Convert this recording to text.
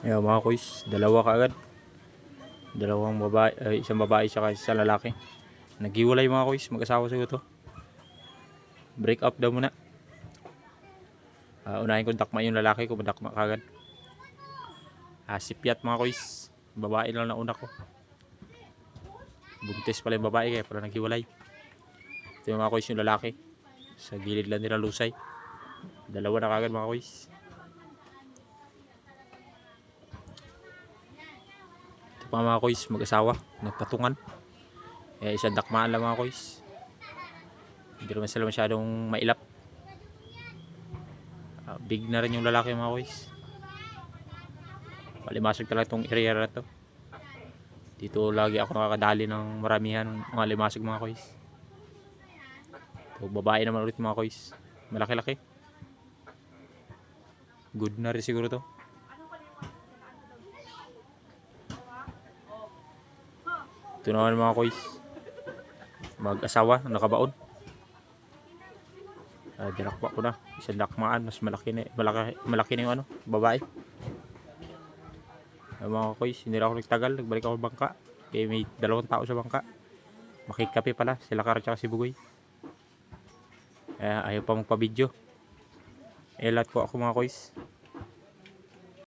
Ayan mga kuys, dalawa kaagad. Dalawang babae, isang babae siya kasi sa lalaki. Naghiwalay mga kuys, mag-asawa siguro to. Break up daw muna. Unahin ko dakma yung lalaki ko, madakma kaagad. Sipyat mga kuys, babae lang na una ko. Buntis pala yung babae kaya pala naghiwalay. Ito yung mga kuys yung lalaki. Sa gilid lang nila lusay. Dalawa na kaagad mga kuys. Ito pa mga kuys, mag-asawa, nagpatungan. Isang dakmaan lang mga kuys. Hindi naman sila masyadong mailap. Big na rin yung lalaki mga kuys. Malimasag talaga itong area na to. Dito lagi ako nakakadali ng maramihan mga limasag mga kuys. Ito, babae naman ulit mga kuys. Malaki-laki. Good na rin siguro to. Ito naman mga kuys. Mag-asawa, nakabaon. Dinakpa ko na. Isang dakmaan, mas malaki na yung ano, babae. Mga kuys, hindi na ako nagtagal. Nagbalik ako bangka. Kaya may dalawang tao sa bangka. Makikape pala, sila Kara tsaka si Bugoy. Ayaw pa magpa-video. Lahat ko ako mga kuys.